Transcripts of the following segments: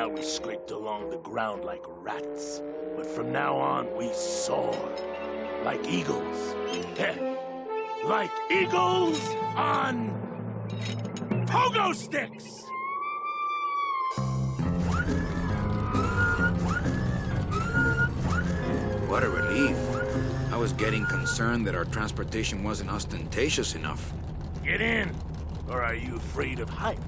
while we scraped along the ground like rats. But from now on, we soar. Like eagles. Like eagles on... pogo sticks! What a relief. I was getting concerned that our transportation wasn't ostentatious enough. Get in, or are you afraid of heights?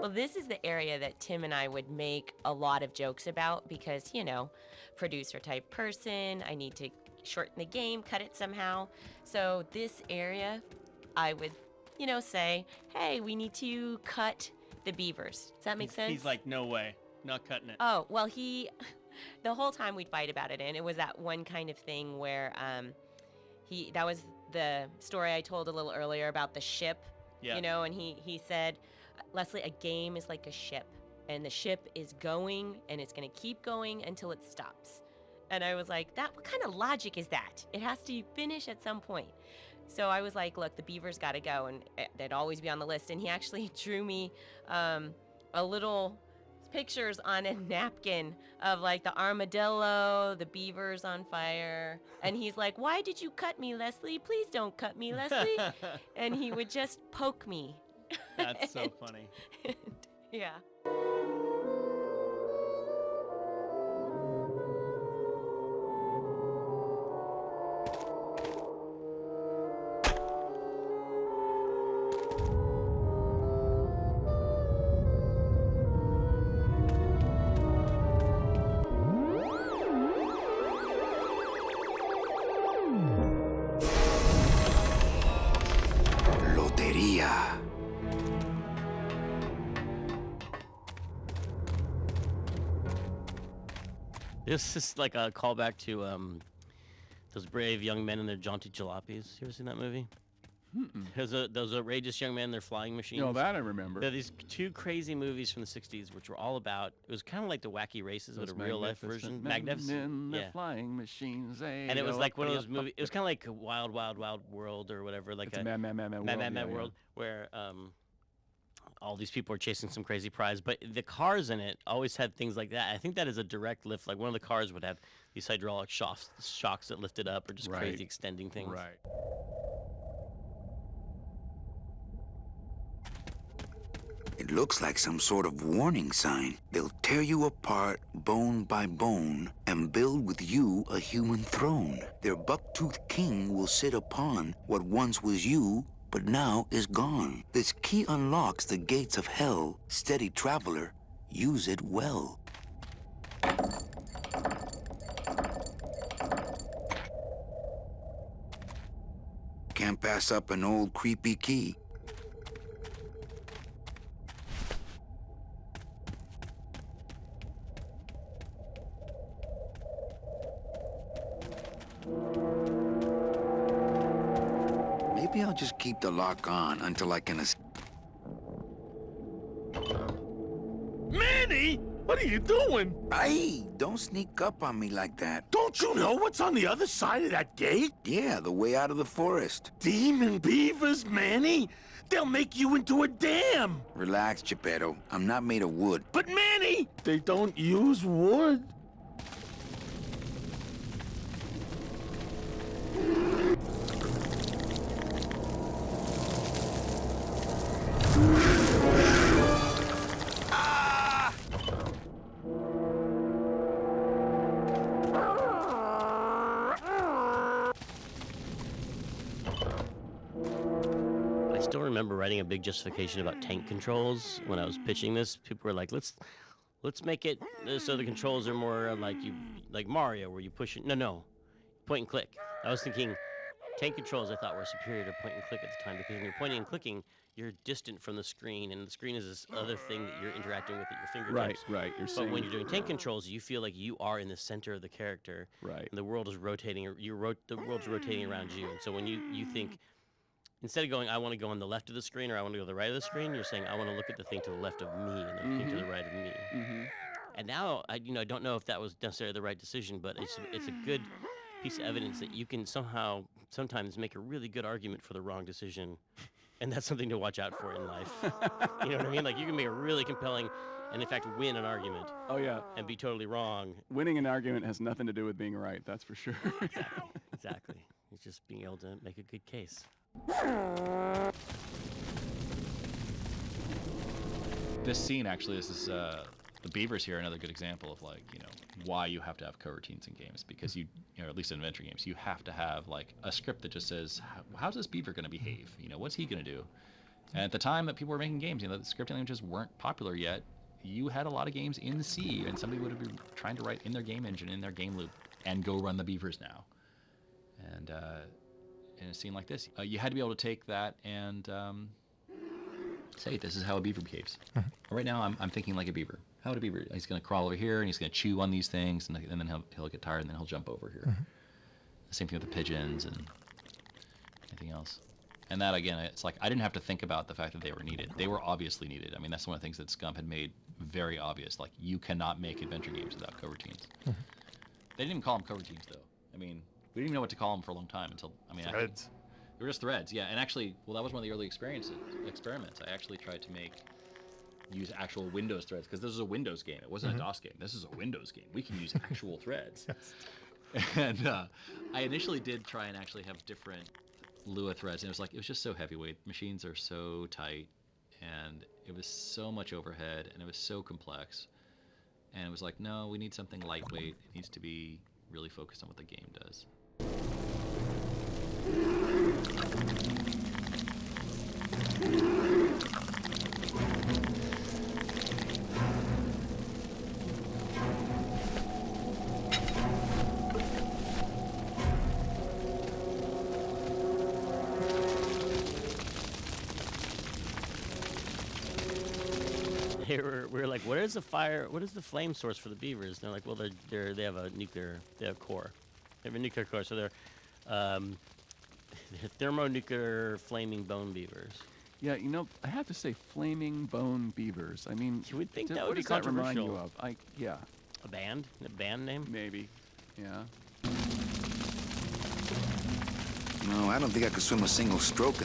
Well, this is the area that Tim and I would make a lot of jokes about because, you know, producer type person, I need to shorten the game, cut it somehow. So this area, I would, you know, say, hey, we need to cut the beavers. Does that make sense? He's like, no way, not cutting it. Oh, well, the whole time we'd fight about it, and it was that one kind of thing where that was the story I told a little earlier about the ship, you know, and he said, Leslie, a game is like a ship, and the ship is going, and it's going to keep going until it stops. And I was like, what kind of logic is that? It has to finish at some point. So I was like, look, the beavers got to go, and they'd always be on the list. And he actually drew me a little pictures on a napkin of like the armadillo, the beavers on fire. And he's like, why did you cut me, Leslie? Please don't cut me, Leslie. And he would just poke me. That's so funny. Yeah. Loteria. This is like a callback to those brave young men and their jaunty jalopies. You ever seen that movie? Those outrageous young men, their flying machines. No, that I remember. There are these two crazy movies from the 60s which were all about, it was kind of like the Wacky Races, but a real-life version. Magnificent. The flying machines. And it was like one of those movies, it was kind of like Wild, Wild, Wild World or whatever. Like it's a Mad World, where all these people are chasing some crazy prize. But the cars in it always had things like that. I think that is a direct lift. Like one of the cars would have these hydraulic shocks that lifted up or just crazy extending things. Right. It looks like some sort of warning sign. They'll tear you apart bone by bone and build with you a human throne. Their buck-toothed king will sit upon what once was you, but now is gone. This key unlocks the gates of hell. Steady traveler, use it well. Can't pass up an old creepy key. Maybe I'll just keep the lock on until I can Manny! What are you doing? Hey, don't sneak up on me like that. Don't you know what's on the other side of that gate? Yeah, the way out of the forest. Demon beavers, Manny! They'll make you into a dam! Relax, Geppetto. I'm not made of wood. But Manny, they don't use wood. I still remember writing a big justification about tank controls when I was pitching this. People were like, let's make it so the controls are more like Mario, where you push it. No, point and click. I was thinking tank controls I thought were superior to point and click at the time, because when you're pointing and clicking, you're distant from the screen, and the screen is this other thing that you're interacting with at your fingertips. Right. But when you're doing tank controls, you feel like you are in the center of the character, Right. and the world is rotating. The world's rotating around you, and so when you think, instead of going, I want to go on the left of the screen or I want to go to the right of the screen, you're saying, I want to look at the thing to the left of me and the thing to the right of me. And now, I don't know if that was necessarily the right decision, but it's a good piece of evidence that you can sometimes make a really good argument for the wrong decision, and that's something to watch out for in life. You know what I mean? Like, you can make a really compelling, and in fact win an argument. Oh yeah. And be totally wrong. Winning an argument has nothing to do with being right. That's for sure. Exactly. It's just being able to make a good case. This scene actually is the beavers here are another good example of, like, why you have to have coroutines in games, because you know, at least in adventure games, you have to have like a script that just says, how's this beaver going to behave? What's he going to do? And at the time that people were making games, the scripting languages weren't popular yet. You had a lot of games in C, and somebody would have been trying to write in their game engine, in their game loop, and go run the beavers now. And in a scene like this, you had to be able to take that and say, this is how a beaver behaves. Right now, I'm thinking like a beaver. How would a beaver? He's going to crawl over here, and he's going to chew on these things, and then he'll get tired, and then he'll jump over here. The same thing with the pigeons and anything else. And that, again, it's like, I didn't have to think about the fact that they were needed. They were obviously needed. I mean, that's one of the things that Scump had made very obvious. Like, you cannot make adventure games without coroutines. They didn't even call them coroutines, though. I mean, we didn't even know what to call them for a long time until, Threads. They were just threads, yeah. And actually, that was one of the early experiments. I actually tried to use actual Windows threads, because this is a Windows game. It wasn't a DOS game. This is a Windows game. We can use actual threads. And I initially did try and actually have different Lua threads, and it was just so heavyweight. Machines are so tight, and it was so much overhead, and it was so complex. And it was like, no, we need something lightweight. It needs to be really focused on what the game does. We were like, what is the flame source for the beavers? And they're like, well, they have a nuclear core. They have a nuclear core, so they're thermonuclear flaming bone beavers. Yeah, I have to say, flaming bone beavers. I mean, you would think that what would be does that remind you controversial. of? Yeah. A band name? Maybe. Yeah. No, I don't think I could swim a single stroke.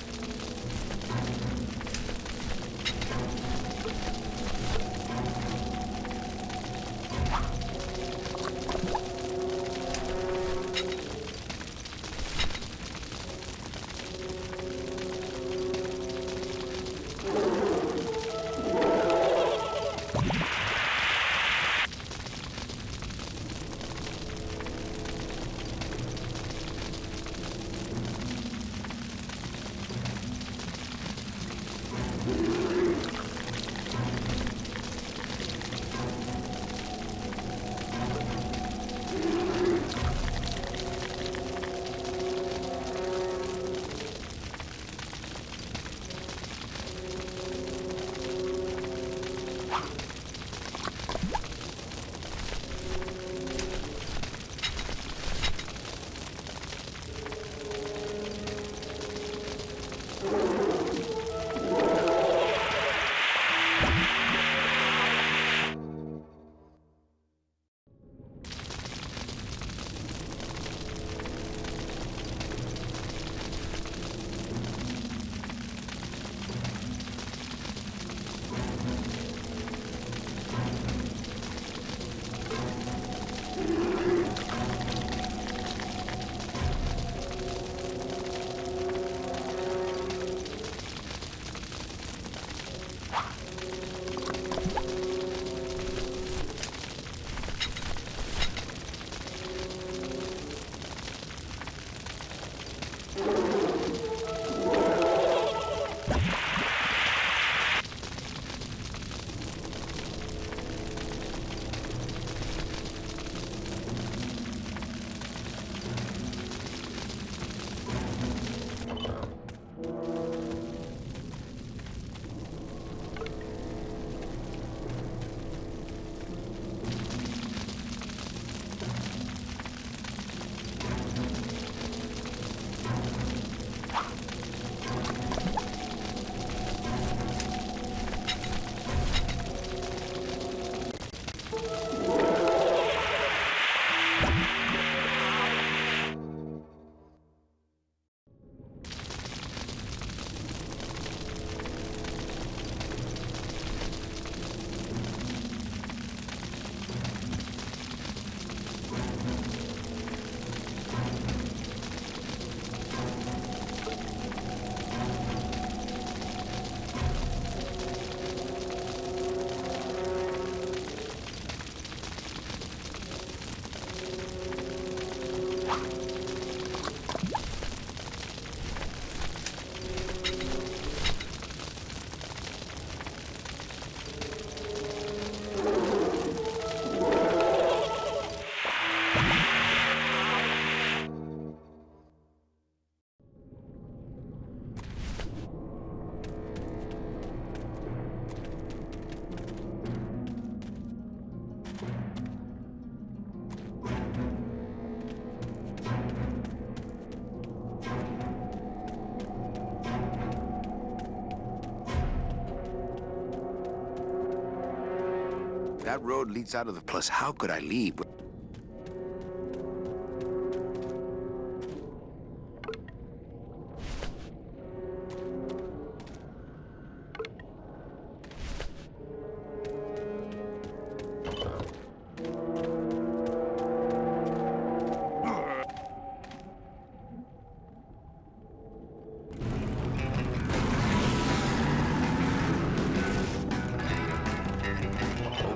That road leads out of the... Plus, how could I leave?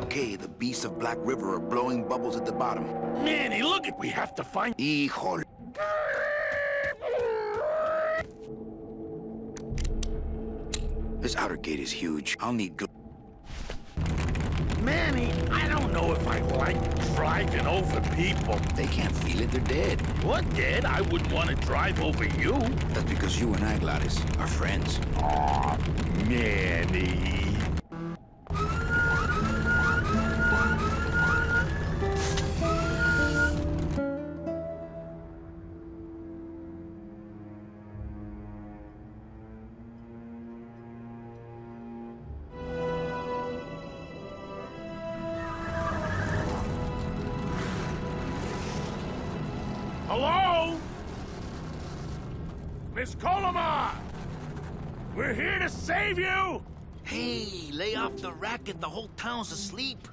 Okay, the beasts of Black River are blowing bubbles at the bottom. Manny, look it! We have to find... Híjole. This outer gate is huge. I'll need... Manny, I don't know if I like driving over people. They can't feel it, they're dead. What, Dad? I wouldn't want to drive over you. That's because you and I, Gladys, are friends. Aw, Manny. Hello? Miss Colomar! We're here to save you! Hey, lay off the racket. The whole town's asleep.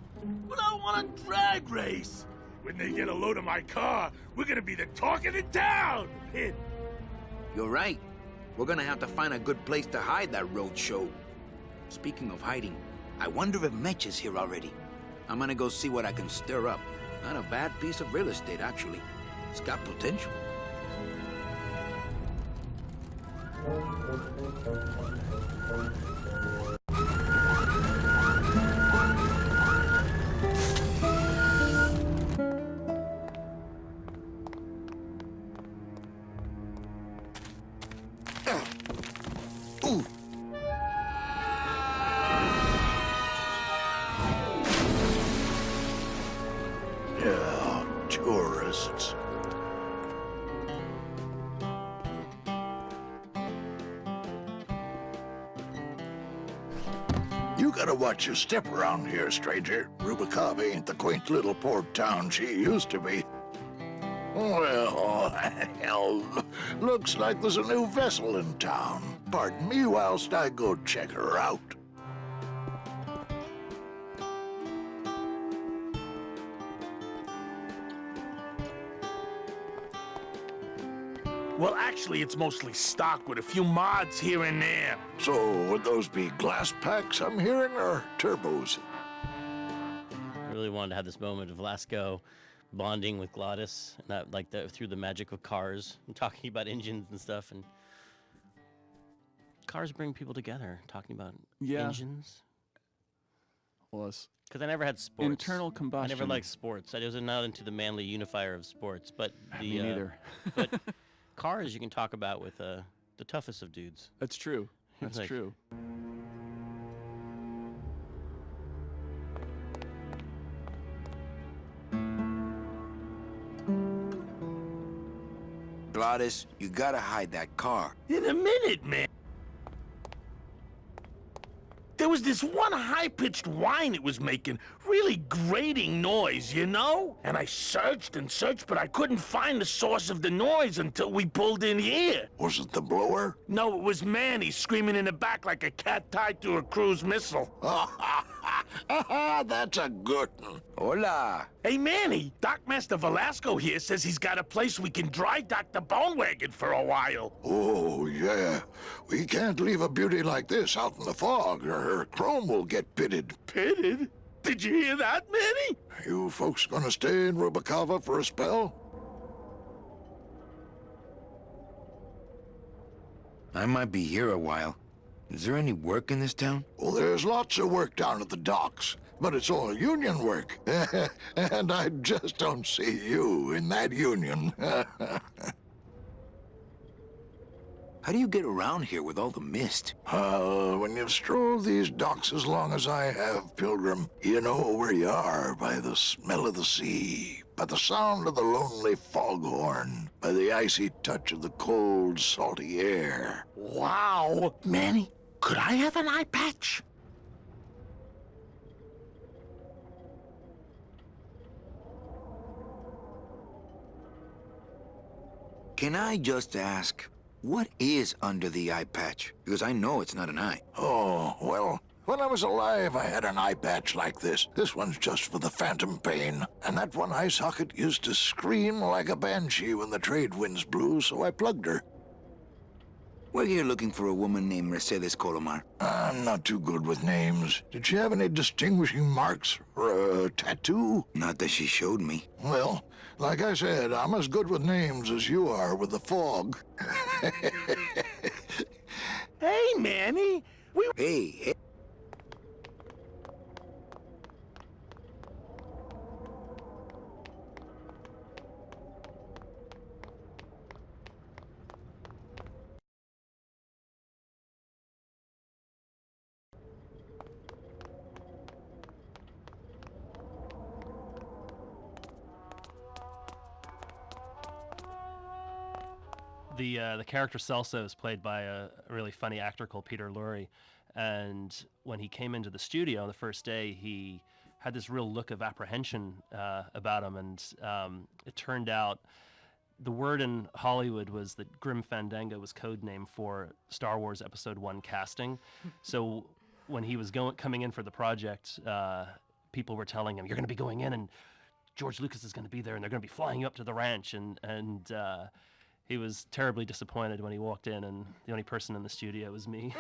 But I want a drag race! When they get a load of my car, we're gonna be the talk of the town! You're right. We're gonna have to find a good place to hide that road show. Speaking of hiding, I wonder if Mitch is here already. I'm gonna go see what I can stir up. Not a bad piece of real estate, actually. It's got potential. Ooh. Yeah, tourists. You gotta watch your step around here, stranger. Rubacava ain't the quaint little port town she used to be. Well, hell, looks like there's a new vessel in town. Pardon me whilst I go check her out. Well, actually, it's mostly stock with a few mods here and there. So, would those be glass packs I'm hearing, or turbos? I really wanted to have this moment of Lasco bonding with Gladys, and that through the magic of cars and talking about engines and stuff. And cars bring people together, talking about engines. Well, it's Because I never had sports. internal combustion. I never liked sports. I was not into the manly unifier of sports, but Me neither. But cars you can talk about with the toughest of dudes. That's true. That's Like- true. Gladys, you gotta hide that car. In a minute, man. There was this one high-pitched whine it was making, really grating noise, you know? And I searched and searched, but I couldn't find the source of the noise until we pulled in here. Was it the blower? No, it was Manny screaming in the back like a cat tied to a cruise missile. That's a good one. Hola. Hey, Manny, Dockmaster Velasco here says he's got a place we can dry dock the bone wagon for a while. Oh, yeah. We can't leave a beauty like this out in the fog, or her chrome will get pitted. Pitted? Did you hear that, Manny? You folks gonna stay in Rubacava for a spell? I might be here a while. Is there any work in this town? Well, there's lots of work down at the docks, but it's all union work. And I just don't see you in that union. How do you get around here with all the mist? When you've strolled these docks as long as I have, Pilgrim, you know where you are by the smell of the sea, by the sound of the lonely foghorn, by the icy touch of the cold, salty air. Wow. Manny, could I have an eye patch? Can I just ask, what is under the eye patch? Because I know it's not an eye. Oh, well, when I was alive, I had an eye patch like this. This one's just for the phantom pain. And that one eye socket used to scream like a banshee when the trade winds blew, so I plugged her. We're here looking for a woman named Mercedes Colomar. I'm not too good with names. Did she have any distinguishing marks or a tattoo? Not that she showed me. Well, like I said, I'm as good with names as you are with the fog. Hey, Manny. Hey. The character Celso is played by a really funny actor called Peter Lorre, and when he came into the studio on the first day, he had this real look of apprehension about him, and it turned out the word in Hollywood was that Grim Fandango was code name for Star Wars Episode 1 casting. So when he was coming in for the project, people were telling him, "You're going to be going in, and George Lucas is going to be there, and they're going to be flying you up to the ranch," and he was terribly disappointed when he walked in, and the only person in the studio was me.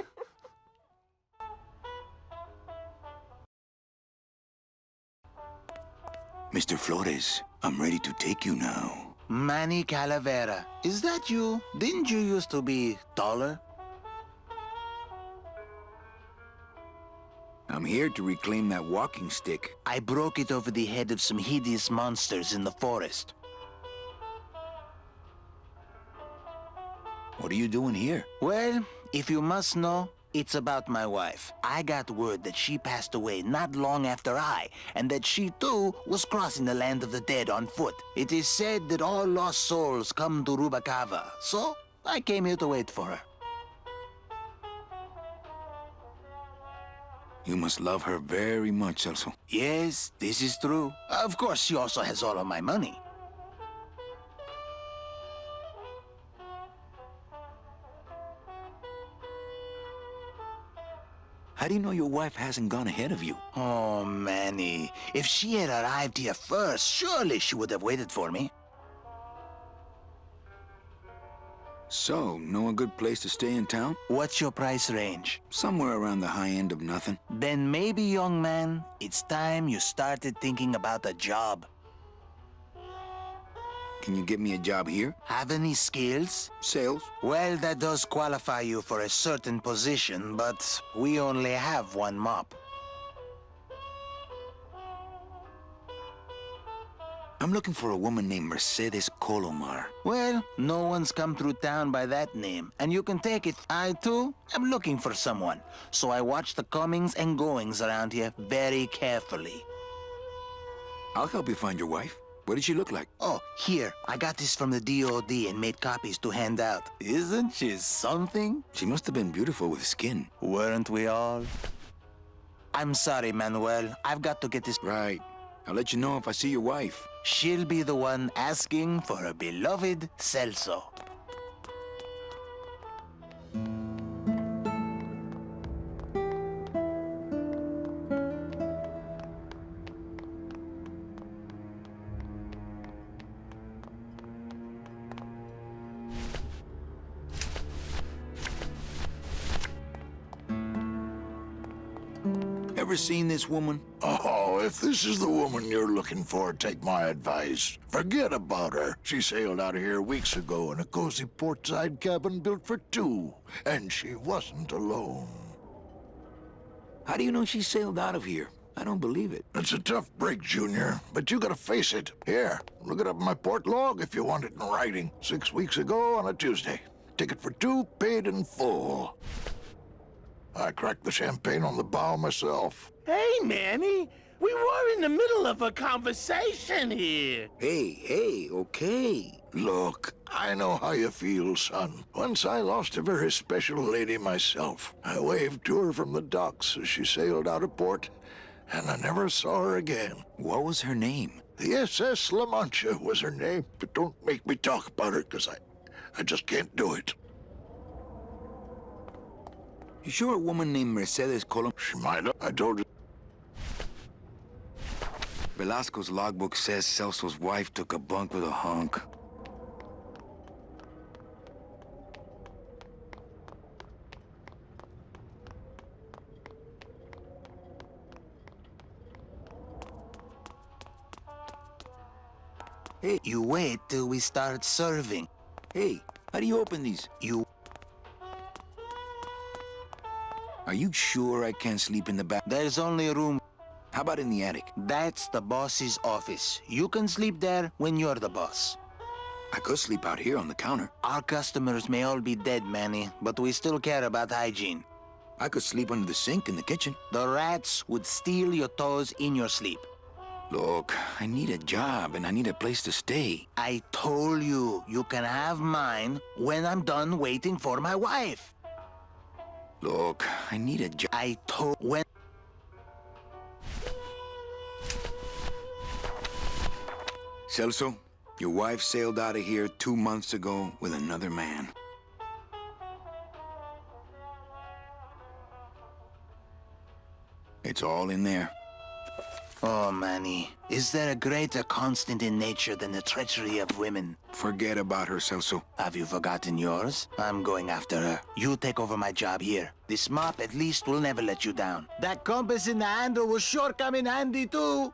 Mr. Flores, I'm ready to take you now. Manny Calavera, is that you? Didn't you used to be taller? I'm here to reclaim that walking stick. I broke it over the head of some hideous monsters in the forest. What are you doing here? Well, if you must know, it's about my wife. I got word that she passed away not long after I, and that she too was crossing the land of the dead on foot. It is said that all lost souls come to Rubacava, so I came here to wait for her. You must love her very much, Celso. Yes, this is true. Of course, she also has all of my money. How do you know your wife hasn't gone ahead of you? Oh, Manny. If she had arrived here first, surely she would have waited for me. So, know a good place to stay in town? What's your price range? Somewhere around the high end of nothing. Then maybe, young man, it's time you started thinking about a job. Can you get me a job here? Have any skills? Sales? Well, that does qualify you for a certain position, but we only have one mop. I'm looking for a woman named Mercedes Colomar. Well, no one's come through town by that name, and you can take it. I, too, am looking for someone, so I watch the comings and goings around here very carefully. I'll help you find your wife. What did she look like? Oh, here. I got this from the DOD and made copies to hand out. Isn't she something? She must have been beautiful with skin. Weren't we all? I'm sorry, Manuel. I've got to get this... Right. I'll let you know if I see your wife. She'll be the one asking for her beloved Celso. Ever seen this woman? Oh, if this is the woman you're looking for, take my advice. Forget about her. She sailed out of here weeks ago in a cozy portside cabin built for two, and she wasn't alone. How do you know she sailed out of here? I don't believe it. It's a tough break, Junior, but you gotta face it. Here, look it up in my port log if you want it in writing. 6 weeks ago on a Tuesday. Ticket for two, paid in full. I cracked the champagne on the bow myself. Hey, Manny. We were in the middle of a conversation here. Hey, okay. Look, I know how you feel, son. Once I lost a very special lady myself. I waved to her from the docks as she sailed out of port, and I never saw her again. What was her name? The SS La Mancha was her name, but don't make me talk about her, 'cause I just can't do it. You sure a woman named Mercedes Colom? She might have. I told you. Velasco's logbook says Celso's wife took a bunk with a hunk. Hey, you wait till we start serving. Hey, how do you open these? You... Are you sure I can't sleep in the back? There's only room. How about in the attic? That's the boss's office. You can sleep there when you're the boss. I could sleep out here on the counter. Our customers may all be dead, Manny, but we still care about hygiene. I could sleep under the sink in the kitchen. The rats would steal your toes in your sleep. Look, I need a job and I need a place to stay. I told you, you can have mine when I'm done waiting for my wife. Look, I need a job. I told when... Celso, your wife sailed out of here 2 months ago with another man. It's all in there. Oh, Manny, is there a greater constant in nature than the treachery of women? Forget about her, Celso. Have you forgotten yours? I'm going after her. You take over my job here. This mop at least will never let you down. That compass in the handle will sure come in handy too.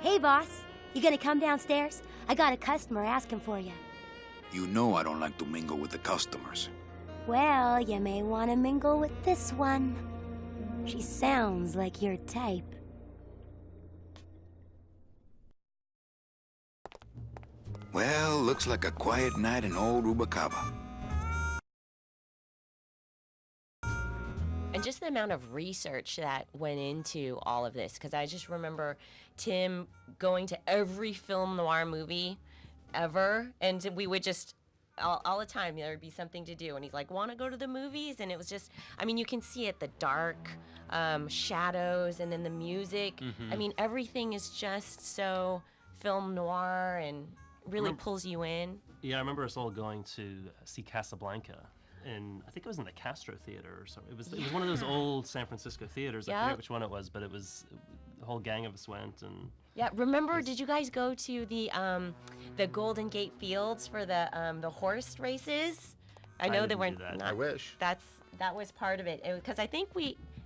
Hey, boss. You gonna come downstairs? I got a customer asking for you. You know I don't like to mingle with the customers. Well, you may want to mingle with this one. She sounds like your type. Well, looks like a quiet night in old Rubacava. And just the amount of research that went into all of this, because I just remember Tim going to every film noir movie ever, and we would just, all the time, there would be something to do, and he's like, want to go to the movies? And it was just, I mean, you can see it, the dark shadows, and then the music. I mean, everything is just so film noir and really pulls you in. Yeah, I remember us all going to see Casablanca. And I think it was in the Castro Theater or something. It was one of those old San Francisco theaters. I forget which one it was, but it was the whole gang of us went. And yeah, remember? Did you guys go to the Golden Gate Fields for the horse races? I know they weren't. I wish. That was part of it, because I think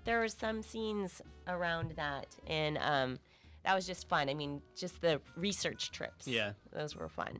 there were some scenes around that, and that was just fun. I mean, just the research trips. Yeah, those were fun.